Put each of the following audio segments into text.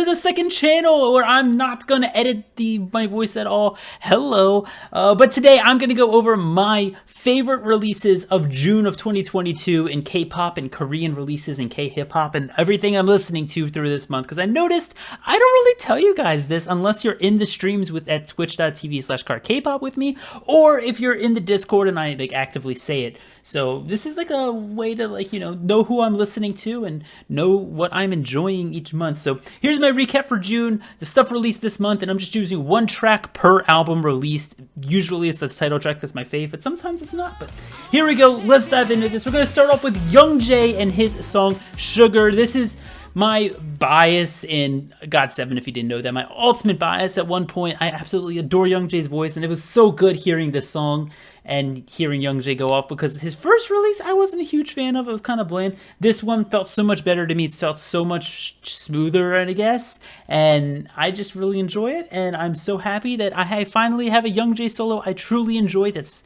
to the second channel where I'm not going to edit my voice at all. Hello. But today I'm going to go over my favorite releases of June of 2022 in K-pop and Korean releases in K-hip-hop and everything I'm listening to through this month, because I noticed I don't really tell you guys this unless you're in the streams at twitch.tv/CarKpop with me, or if you're in the Discord and I actively say it. So this is a way to know who I'm listening to and know what I'm enjoying each month. So here's my recap for June, the stuff released this month, and I'm just using one track per album released. Usually it's the title track that's my favorite, sometimes it's not, but here we go. Let's dive into this. We're going to start off with Youngjae and his song Sugar. This is my bias in GOT7, if you didn't know that. My ultimate bias at one point. I absolutely adore Youngjae's voice, and it was so good hearing this song and hearing Youngjae go off, because his first release I wasn't a huge fan of. It was kind of bland. This one felt so much better to me. It felt so much smoother, I guess, and I just really enjoy it, and I'm so happy that I finally have a Youngjae solo I truly enjoy that's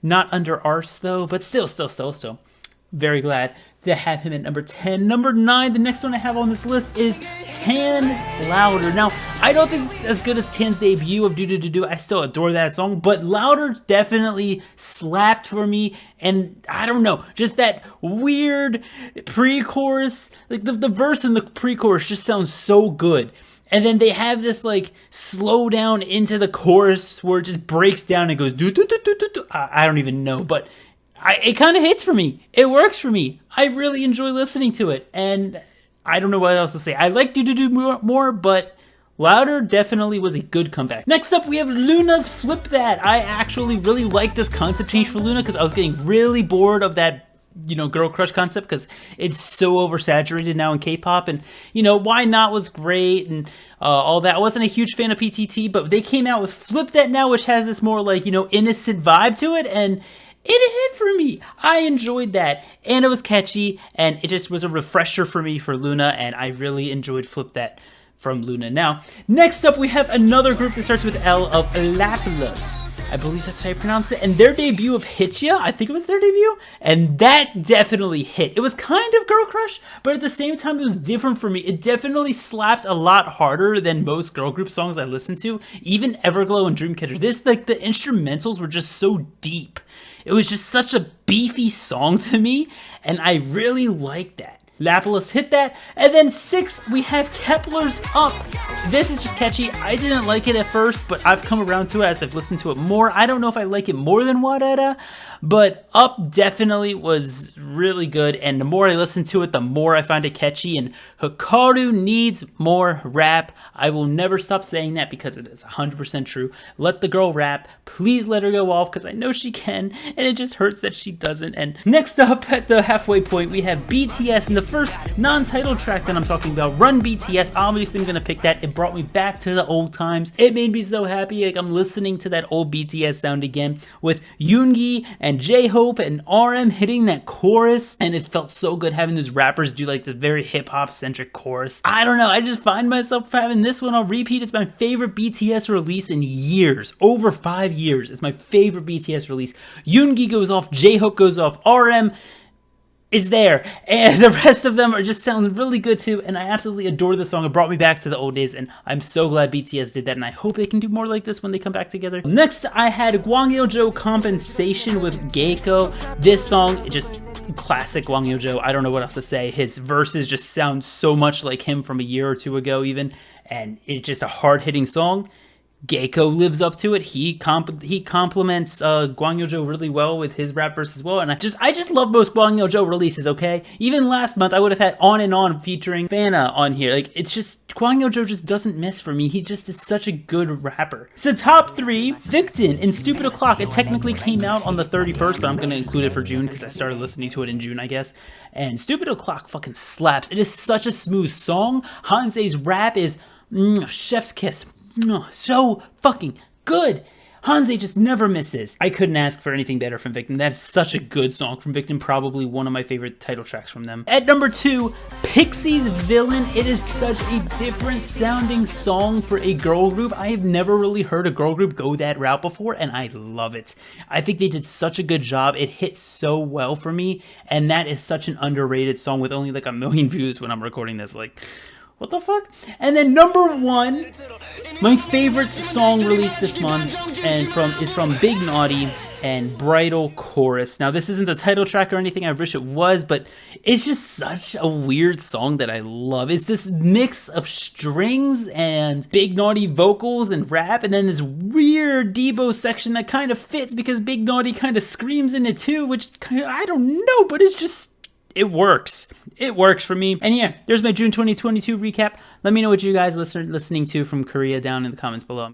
not under arse though, but still very glad to have him at number 10. Number 9, the next one I have on this list is Tan's Louder. Now, I don't think it's as good as Tan's debut of Do Do Do Do. I still adore that song, but Louder definitely slapped for me. And I don't know, just that weird pre-chorus, the verse in the pre-chorus just sounds so good. And then they have this slow down into the chorus where it just breaks down and goes do do do do do do. I don't even know, but it kind of hits for me. It works for me. I really enjoy listening to it, and I don't know what else to say. I like Do Do Do more, but Louder definitely was a good comeback. Next up, we have LOONA's Flip That. I actually really like this concept change for LOONA because I was getting really bored of that girl crush concept, because it's so oversaturated now in K-pop, and Why Not was great and all that. I wasn't a huge fan of PTT, but they came out with Flip That now, which has this more innocent vibe to it, and it hit for me. I enjoyed that, and it was catchy, and it just was a refresher for me for LOONA, and I really enjoyed Flip That from LOONA. Now, next up we have another group that starts with L of Lapillus. I believe that's how you pronounce it. And their debut of Hitya, I think it was their debut, and that definitely hit. It was kind of girl crush, but at the same time it was different for me. It definitely slapped a lot harder than most girl group songs I listen to, even Everglow and Dreamcatcher. This, the instrumentals were just so deep. It was just such a beefy song to me, and I really liked that. Lapillus hit that. And then 6, we have Kep1er's Up. This is just catchy. I didn't like it at first, but I've come around to it as I've listened to it more. I don't know if I like it more than Wadada, but Up definitely was really good, and the more I listen to it, the more I find it catchy, and Hikaru needs more rap. I will never stop saying that because it is 100% true. Let the girl rap. Please let her go off, because I know she can, and it just hurts that she doesn't. And next up at the halfway point, we have BTS, and the first non-title track that I'm talking about, Run BTS. Obviously I'm going to pick that. It brought me back to the old times. It made me so happy, I'm listening to that old BTS sound again, with Yoongi and J-Hope and RM hitting that chorus, and it felt so good having those rappers do the very hip-hop centric chorus. I don't know, I just find myself having this one on repeat. It's my favorite BTS release in years, over 5 years. It's my favorite BTS release. Yoongi goes off, J-Hope goes off, RM is there, and the rest of them are just sounding really good too, and I absolutely adore the song. It brought me back to the old days, and I'm so glad BTS did that, and I hope they can do more like this when they come back together. Next, I had Gwangil Jo Compensation with Geiko. This song, just classic Gwangil Jo. I don't know what else to say. His verses just sound so much like him from a year or two ago even, and it's just a hard-hitting song. Geiko lives up to it. He compliments Gwangil Jo really well with his rap verse as well, and I just love most Gwangil Jo releases. Okay, even last month I would have had On and On featuring Fana on here. It's just Gwangil Jo just doesn't miss for me. He just is such a good rapper. So top 3, Victon in Stupid O'Clock. It technically came out on the 31st, but I'm gonna include it for June because I started listening to it in June, I guess. And Stupid O'Clock fucking slaps. It is such a smooth song. Hanse's rap is chef's kiss. So fucking good. Hanse just never misses. I couldn't ask for anything better from Victon. That's such a good song from Victon, probably one of my favorite title tracks from them. At number 2, Pixy's Villain. It is such a different sounding song for a girl group. I have never really heard a girl group go that route before, and I love it. I think they did such a good job. It hit so well for me, and that is such an underrated song with only 1 million views when I'm recording this. What the fuck? And then number 1, my favorite song released this month, and is from Big Naughty and Bridal Chorus. Now, this isn't the title track or anything, I wish it was, but it's just such a weird song that I love. It's this mix of strings and Big Naughty vocals and rap, and then this weird Debo section that kind of fits because Big Naughty kind of screams in it too, which I don't know, but it's just, it works. It works for me. And yeah, there's my June 2022 recap. Let me know what you guys listening to from Korea down in the comments below.